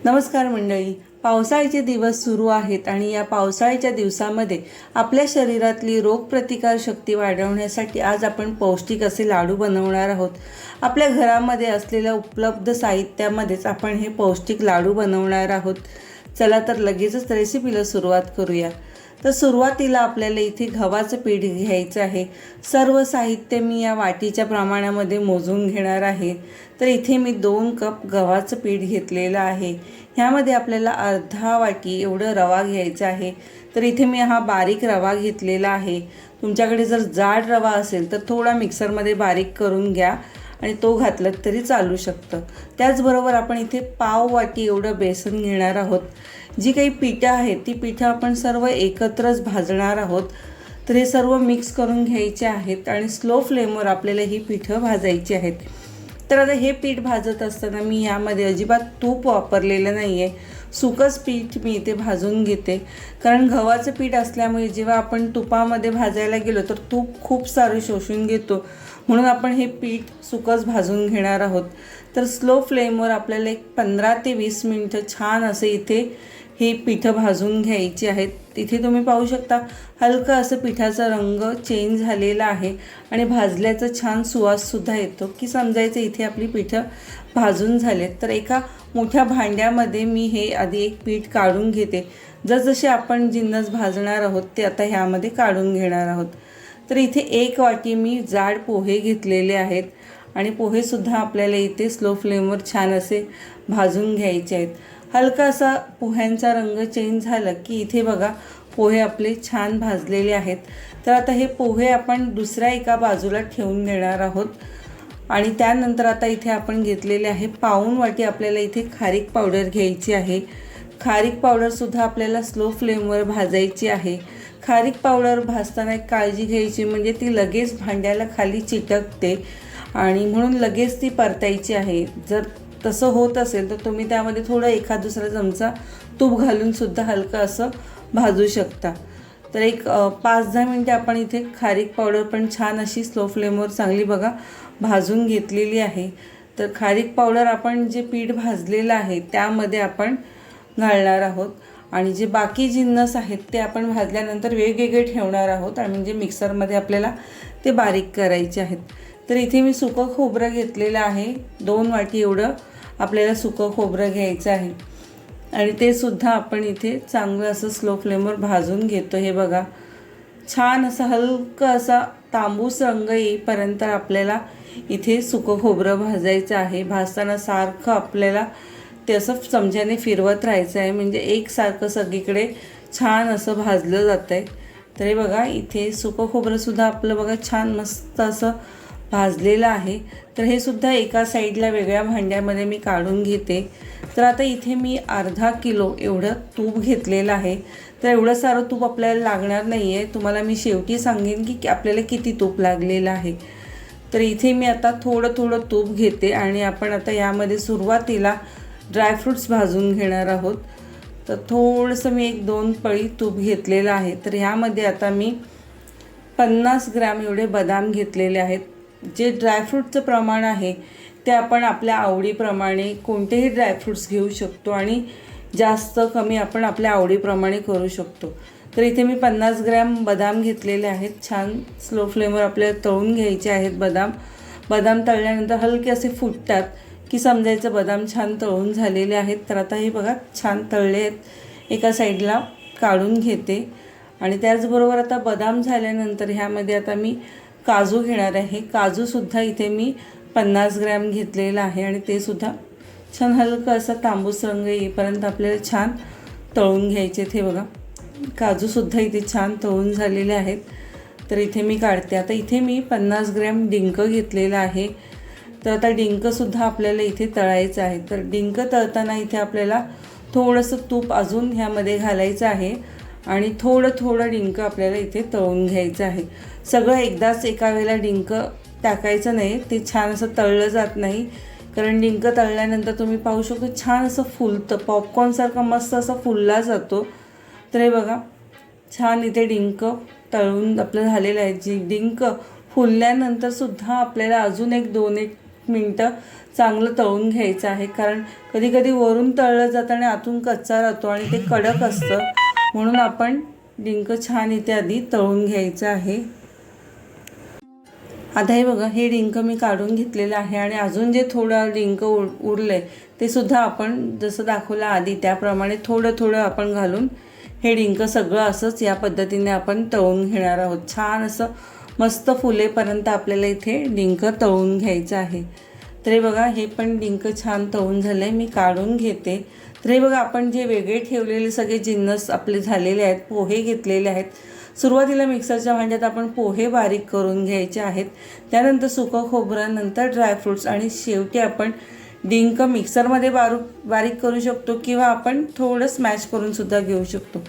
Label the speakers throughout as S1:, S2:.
S1: नमस्कार मंडळी. पावसाळ्याचे दिवस सुरू आहेत आणि या पावसाळ्याच्या दिवसामध्ये आपल्या शरीरातली रोगप्रतिकार शक्ती वाढवण्यासाठी आज आपण पौष्टिक असे लाडू बनवणार आहोत. आपल्या घरामध्ये असलेल्या उपलब्ध साहित्यामध्येच आपण हे पौष्टिक लाडू बनवणार आहोत. चला तर लगेचच रेसिपीला सुरुवात करूया. तर सुरुवातीला आपल्याला इथे गव्हाचं पीठ घ्यायचं आहे. सर्व साहित्य मी या वाटीच्या प्रमाणामध्ये मोजून घेणार आहे. तर इथे मी 2 कप गव्हाचं पीठ घेतलेलं आहे. ह्यामध्ये आपल्याला अर्धा वाटी एवढं रवा घ्यायचा आहे. तर इथे मी हा बारीक रवा घेतलेला आहे. तुमच्याकडे जर जाड रवा असेल तर थोडा मिक्सरमध्ये बारीक करून घ्या आणि तो घातलात तरी चालू शकतं. त्याचबरोबर आपण इथे पाव वाटी एवढं बेसन घेणार आहोत. जी काही पिठं आहेत ती पिठं आपण सर्व एकत्रच भाजणार आहोत. तर हे सर्व मिक्स करून घ्यायचे आहेत आणि स्लो फ्लेमवर आपल्याला ही पिठं भाजायची आहेत. तर आता हे पीठ भाजत असताना मी यामध्ये अजिबात तूप वापरलेलं नाही आहे. सुकंच पीठ मी इथे भाजून घेते, कारण गव्हाचं पीठ असल्यामुळे जेव्हा आपण तुपामध्ये भाजायला गेलो तर तूप खूप सारं शोषून घेतो. म्हणून आपण हे पीठ सुकंच भाजून घेणार आहोत. तर स्लो फ्लेमवर आपल्याला एक 15 ते 20 मिनटं छान असे इथे ही पिठं भाजून घ्यायची आहेत. तिथे तुम्ही पाहू शकता हलका असं पिठाचा रंग चेंज झालेला आहे आणि भाजल्याचा छान सुवाससुद्धा येतो की समजायचं इथे आपली पिठं भाजून झालेत. तर एका मोठ्या भांड्यामध्ये मी हे आधी एक पीठ काढून घेते. जसजसे आपण जिन्नस भाजणार आहोत ते आता ह्यामध्ये काढून घेणार आहोत. तर इथे 1 वाटी मी जाड पोहे घेतलेले आहेत आणि पोहेसुद्धा आपल्याला इथे स्लो फ्लेमवर छान असे भाजून घ्यायचे आहेत. हलका असा पोह्यांचा रंग चेंज झाला की इथे बघा पोहे आपले छान भाजलेले आहेत. तर आता हे पोहे आपण दुसऱ्या एका बाजूला ठेवून देणार आहोत. आणि त्यानंतर आता इथे आपण घेतलेले आहे पाऊण वाटी आपल्याला इथे खारीक पावडर घ्यायची आहे. खारीक पावडरसुद्धा आपल्याला स्लो फ्लेमवर भाजायची आहे. खारीक पावडर भाजताना एक काळजी घ्यायची, म्हणजे ती लगेच भांड्याला खाली चिटकते आणि म्हणून लगेच ती परतायची आहे. जर तसं होत असेल तर तुम्ही त्यामध्ये थोडं एखाद दुसरा चमचा तूप घालूनसुद्धा हलकं असं भाजू शकता. तर एक 5-10 मिनटं आपण इथे खारीक पावडर पण छान अशी स्लो फ्लेमवर चांगली बघा भाजून घेतलेली आहे. तर खारीक पावडर आपण जे पीठ भाजलेलं आहे त्यामध्ये आपण घालणार आहोत आणि जे बाकी जिन्नस आहेत ते आपण भाजल्यानंतर वेगवेगळे ठेवणार आहोत आणि म्हणजे मिक्सरमध्ये आपल्याला ते बारीक करायचे आहेत. तर इथे मी सुकं खोबरं घेतलेलं आहे. 2 वाटी एवढं आपल्याला सुकं खोबरं घ्यायचं आहे आणि ते सुद्धा आपण इथे चांगलं असं स्लो फ्लेमवर भाजून घेतो. हे बघा छान असं हलकं असा तांबूस रंग येईपर्यंत आपल्याला इथे सुकं खोबरं भाजायचं आहे. भाजताना सारखं आपल्याला ते असं चमच्याने फिरवत राहायचं आहे, म्हणजे एकसारखं सगळीकडे छान असं भाजलं जातं आहे. तर हे बघा इथे सुकं खोबरंसुद्धा आपलं बघा छान मस्त असं भाजलेलं आहे. तर हे सुद्धा एका साईडला वेगळ्या भांड्यामध्ये मी काढून घेते. तर आता इथे मी अर्धा किलो एवढं तूप घेतलेलं आहे. तर एवढं सारं तूप आपल्याला लागणार नाही आहे. तुम्हाला मी शेवटी सांगेन की आपल्याला किती तूप लागलेलं आहे. तर इथे मी आता थोडं थोडं तूप घेते आणि आपण आता यामध्ये सुरुवातीला ड्रायफ्रूट्स भाजून घेणार आहोत. तर थोडंसं मी 1-2 पळी तूप घेतलेलं आहे. तर ह्यामध्ये आता मी 50 ग्रॅम एवढे बदाम घेतलेले आहेत. जे ड्रायफ्रूटचं प्रमाण आहे ते आपण आपल्या आवडीप्रमाणे कोणतेही ड्रायफ्रूट्स घेऊ शकतो आणि जास्त कमी आपण आपल्या आवडीप्रमाणे करू शकतो. तर इथे मी 50 ग्रॅम बदाम घेतलेले आहेत. छान स्लो फ्लेमवर आपल्याला तळून घ्यायचे आहेत बदाम. बदाम तळल्यानंतर हलके असे फुटतात की समजायचं बदाम छान तळून झालेले आहेत. तर आता हे बघा छान तळले आहेत. एका साईडला काढून घेते आणि त्याचबरोबर आता बदाम झाल्यानंतर ह्यामध्ये आता मी काजू घेणार आहे. काजूसुद्धा इथे मी 50 ग्रॅम घेतलेलं आहे आणि ते सुद्धा छान हलकं असा तांबूस रंग येईपर्यंत आपल्याला छान तळून घ्यायचे. हे बघा काजूसुद्धा इथे छान तळून झालेले आहेत. तर इथे मी काढते. आता इथे मी 50 ग्रॅम डिंक घेतलेला आहे. तर आता डिंकसुद्धा आपल्याला इथे तळायचं आहे. तर डिंक तळताना इथे आपल्याला थोडंसं तूप अजून ह्यामध्ये घालायचं आहे आणि थोडं थोडं डिंक आपल्याला इथे तळून घ्यायचं आहे. सगळं एकदाच एका वेळेला डिंक टाकायचं नाही, ते छान असं तळलं जात नाही. कारण डिंक तळल्यानंतर तुम्ही पाहू शकतो छान असं फुलतं, पॉपकॉर्नसारखं मस्त असं फुलला जातो. तर हे बघा छान इथे डिंक तळून आपलं झालेलं आहे. जी डिंक फुलल्यानंतरसुद्धा आपल्याला अजून 1-2 मिनटं चांगलं तळून घ्यायचं आहे, कारण कधी कधी वरून तळलं जातं आणि आतून कच्चा राहतो आणि ते कडक असतं, म्हणून आपण डिंक छान इथे आधी तळून घ्यायचं आहे. आता हे बघा, हे डिंक मी काढून घेतलेलं आहे आणि अजून जे थोडं डिंक उरलं आहे ते सुद्धा आपण जसं दाखवलं आधी त्याप्रमाणे थोडं थोडं आपण घालून हे डिंक सगळं असंच या पद्धतीने आपण तळून घेणार आहोत. छान असं मस्त फुलेपर्यंत आपल्याला इथे डिंक तळून घ्यायचं आहे. तर हे बघा, हे पण डिंक छान तळून झालं आहे, मी काढून घेते. तर हे बघा, आपण जे वेगळे ठेवलेले सगळे जिन्नस आपले झालेले आहेत, पोहे घेतलेले आहेत. सुरुवातीला मिक्सरच्या भांड्यात आपण पोहे बारीक करून घ्यायचे आहेत, त्यानंतर सुकं खोबरं, नंतर ड्रायफ्रूट्स आणि शेवटी आपण डिंक मिक्सरमध्ये बारीक करू शकतो किंवा आपण थोडं स्मॅश करून सुद्धा घेऊ शकतो.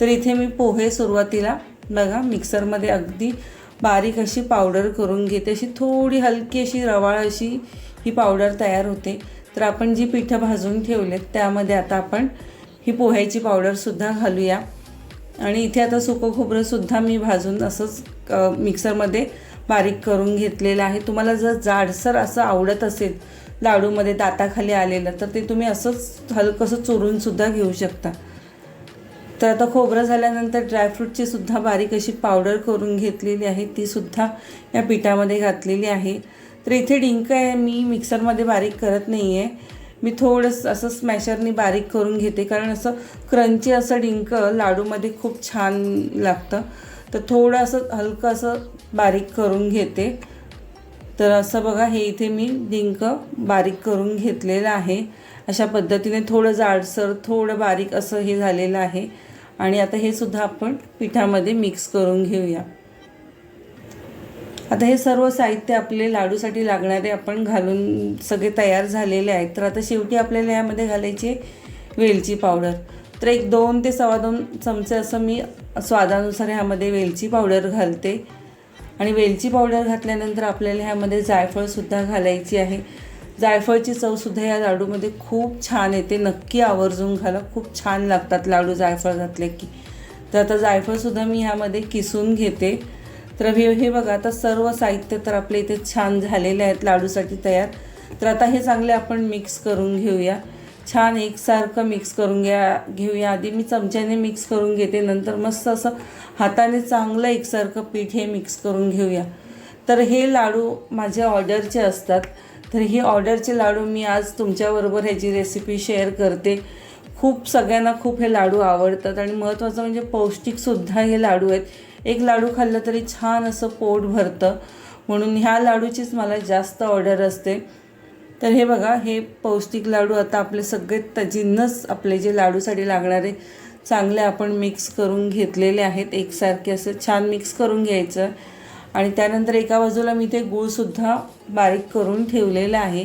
S1: तर इथे मी पोहे सुरुवातीला बघा मिक्सरमध्ये अगदी बारीक अशी पावडर करून घेते. अशी थोडी हलकी अशी रवाळ अशी ही पावडर तयार होते. तर आपण जी पिठं भाजून ठेवलेत त्यामध्ये आता आपण ही पोह्याची पावडरसुद्धा घालूया. आणि इथे आता सुकं खोबरंसुद्धा मी भाजून असंच मिक्सरमध्ये बारीक करून घेतलेलं आहे. तुम्हाला जर जाडसर असं आवडत असेल लाडूमध्ये दाताखाली आलेलं, तर ते तुम्ही असंच हलकंसं चुरूनसुद्धा घेऊ शकता. तर आता खोबरं झाल्यानंतर ड्रायफ्रूटची सुद्धा बारीक अशी पावडर करून घेतलेली आहे, तीसुद्धा या पिठामध्ये घातलेली आहे. तर इथे डिंक आहे मी मिक्सरमध्ये बारीक करत नाही आहे, मी थोडंसं असं स्मॅशरनी बारीक करून घेते, कारण असं क्रंची असं डिंक लाडूमध्ये खूप छान लागतं. तर थोडं असं हलकं असं बारीक करून घेते. तर असं बघा, हे इथे मी डिंक बारीक करून घेतलेलं आहे. अशा पद्धतीने थोडं जाडसर थोडं बारीक असं हे झालेलं आहे. आणि आता हे सुद्धा आपण पिठामध्ये मिक्स करून घेऊया. आता हे सर्व साहित्य आपले लाडूसाठी लागणारे आपण घालून सगळे तयार झालेले आहेत. तर आता शेवटी आपल्याला यामध्ये घालायची वेलची पावडर. तर 1-2 ते 2.25 चमचे असं मी स्वादानुसार ह्यामध्ये वेलची पावडर घालते. आणि वेलची पावडर घातल्यानंतर आपल्याला ह्यामध्ये जायफळसुद्धा घालायची आहे. जायफळची चवसुद्धा या लाडूमध्ये खूप छान येते, नक्की आवर्जून घाला, खूप छान लागतात लाडू जायफळ घातले की. तर आता जायफळसुद्धा मी ह्यामध्ये किसून घेते. तर हे बघा, आता सर्व साहित्य तर आपले इथे छान झालेले आहेत लाडूसाठी तयार. तर आता हे चांगले आपण मिक्स करून घेऊया, छान एकसारखं मिक्स करून घेऊया. आधी मी चमच्याने मिक्स करून घेते, नंतर मस्त असं हाताने चांगलं एकसारखं पीठ हे मिक्स करून घेऊया. तर हे लाडू माझे ऑर्डरचे असतात. तर ही ऑर्डरचे लाडू मी आज तुमच्याबरोबर ह्याची रेसिपी शेअर करते. खूप सगळ्यांना खूप हे लाडू आवडतात आणि महत्त्वाचं म्हणजे पौष्टिकसुद्धा हे लाडू आहेत. एक लाडू खाल्लं तरी छान असं पोट भरतं, म्हणून ह्या लाडूचीच मला जास्त ऑर्डर असते. तर हे बघा, हे पौष्टिक लाडू आता आपले सगळे जिन्नस आपले जे लाडूसाठी लागणारे चांगले आपण मिक्स करून घेतलेले आहेत. एकसारखे असं छान मिक्स करून घ्यायचं. आणि त्यानंतर एका बाजूला मी ते गूळसुद्धा बारीक करून ठेवलेलं आहे.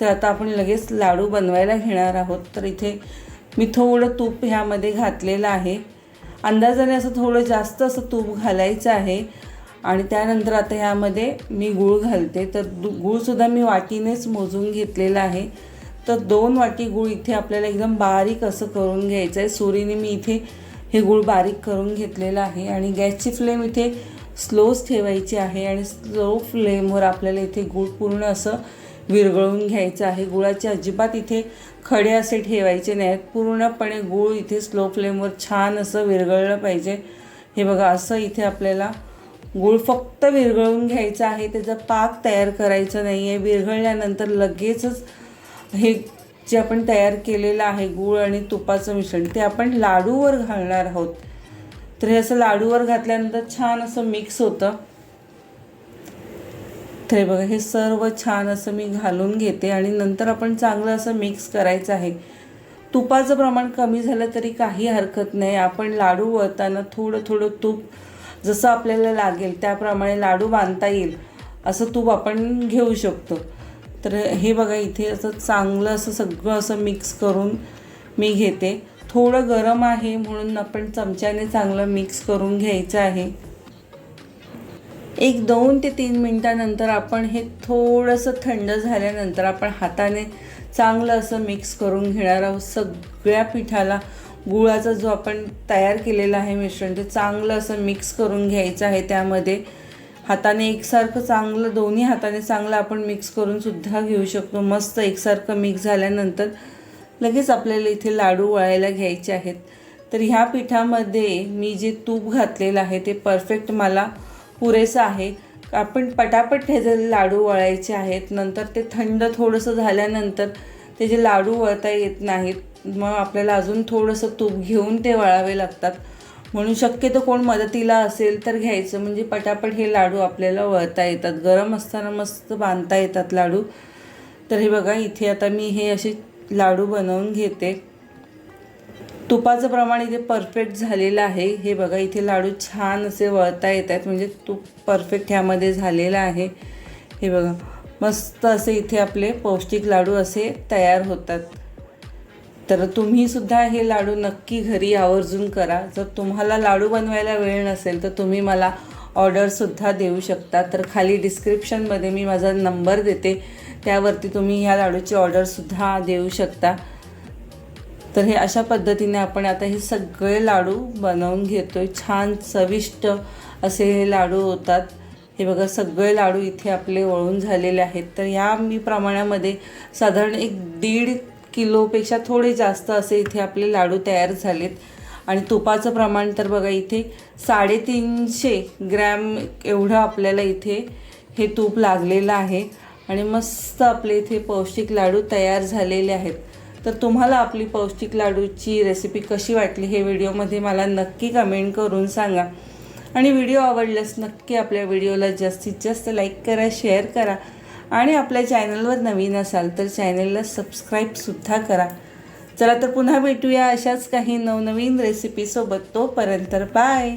S1: तर आता आपण लगेच लाडू बनवायला घेणार आहोत. तर इथे मी थोडं तूप ह्यामध्ये घातलेलं आहे, अंदाजाने असं थोडं जास्त असं तूप घालायचं आहे. आणि त्यानंतर आता ह्यामध्ये मी गूळ घालते. तर गूळसुद्धा मी वाटीनेच मोजून घेतलेला आहे. तर 2 वाटी गूळ इथे आपल्याला एकदम बारीक असं करून घ्यायचं आहे. सुरीने मी इथे हे गूळ बारीक करून घेतलेलं आहे. आणि गॅसची फ्लेम इथे स्लोच ठेवायची आहे आणि स्लो फ्लेमवर आपल्याला इथे गूळ पूर्ण असं विरघळून घ्यायचं आहे. गुळाचे अजिबात इथे खडे असे ठेवायचे नाहीत, पूर्णपणे गूळ इथे स्लो फ्लेमवर छान असं विरघळलं पाहिजे. हे बघा, असं इथे आपल्याला गूळ फक्त विरघळून घ्यायचं आहे, त्याचा पाक तयार करायचा नाही आहे. विरघळल्यानंतर लगेचच हे जे आपण तयार केलेलं आहे गूळ आणि तुपाचं मिश्रण ते आपण लाडूवर घालणार आहोत. तर हे असं लाडूवर घातल्यानंतर छान असं मिक्स होतं. तर हे बघा, हे सर्व छान असं मी घालून घेते आणि नंतर आपण चांगलं असं मिक्स करायचं आहे. तुपाचं प्रमाण कमी झालं तरी काही हरकत नाही. आपण लाडू वळताना थोडं थोडं तूप जसं आपल्याला लागेल त्याप्रमाणे लाडू बांधता येईल असं तूप आपण घेऊ शकतो. तर हे बघा, इथे असं चांगलं असं सगळं असं मिक्स करून मी घेते. थोडं गरम आहे म्हणून आपण चमच्याने चांगलं मिक्स करून घ्यायचं आहे. 1-2 ते 3 मिनटानंतर आपण हे थोडंसं थंड झाल्यानंतर आपण हाताने चांगलं असं मिक्स करून घेणार आहोत. सगळ्या पिठाला गुळाचा जो आपण तयार केलेला आहे मिश्रण ते चांगलं असं मिक्स करून घ्यायचं आहे त्यामध्ये. हाताने एकसारखं चांगलं दोन्ही हाताने चांगलं आपण मिक्स करून सुद्धा घेऊ शकतो. मस्त एकसारखं मिक्स झाल्यानंतर लगेच आपल्याला इथे लाडू वळायला घ्यायचे आहेत. तर ह्या पिठामध्ये मी जे तूप घातलेलं आहे ते परफेक्ट मला पुरेसं आहे. आपण पटापट हे जे लाडू वळायचे आहेत, नंतर ते थंड थोडंसं झाल्यानंतर ते जे लाडू वळता येत नाहीत, मग आपल्याला अजून थोडंसं तूप घेऊन ते वळावे लागतात. म्हणून शक्यतो कोण मदतीला असेल तर घ्यायचं, म्हणजे पटापट हे लाडू आपल्याला वळता येतात. गरम असताना मस्त बांधता येतात लाडू. तर हे बघा इथे आता मी हे असे लाडू बनवून घेते. तुपाचं प्रमाण इथे परफेक्ट झालेलं आहे. हे बघा इथे लाडू छान असे वळता येत आहेत, म्हणजे तूप परफेक्ट ह्यामध्ये झालेलं आहे. हे बघा मस्त असे इथे आपले पौष्टिक लाडू असे तयार होतात. तर तुम्हीसुद्धा हे लाडू नक्की घरी आवर्जून करा. जर तुम्हाला लाडू बनवायला वेळ नसेल तर तुम्ही मला ऑर्डरसुद्धा देऊ शकता. तर खाली डिस्क्रिप्शनमध्ये मी माझा नंबर देते, त्यावरती तुम्ही ह्या लाडूची ऑर्डरसुद्धा देऊ शकता. तर हे अशा पद्धतीने आपण आता हे सगळे लाडू बनवून घेतो आहे. छान चविष्ट असे हे लाडू होतात. हे बघा सगळे लाडू इथे आपले वळून झालेले आहेत. तर ह्या मी प्रमाणामध्ये साधारण 1.5 किलोपेक्षा थोडे जास्त असे इथे आपले लाडू तयार झालेत. आणि तुपाचं प्रमाण तर बघा इथे 350 ग्रॅम एवढं आपल्याला इथे हे तूप लागलेलं आहे. आणि मस्त आपले इथे पौष्टिक लाडू तयार झालेले आहेत. तर तुम्हाला आपली पौष्टिक लाडूची रेसिपी कशी वाटली हे व्हिडिओमध्ये मला नक्की कमेंट करून सांगा. आणि व्हिडिओ आवडल्यास नक्की आपल्या व्हिडिओला जास्तीत जास्त लाईक करा, शेअर करा. आणि आपल्या चॅनलवर नवीन असाल तर चॅनलला सबस्क्राईबसुद्धा करा. चला तर पुन्हा भेटूया अशाच काही नवनवीन रेसिपीसोबत. तोपर्यंत बाय.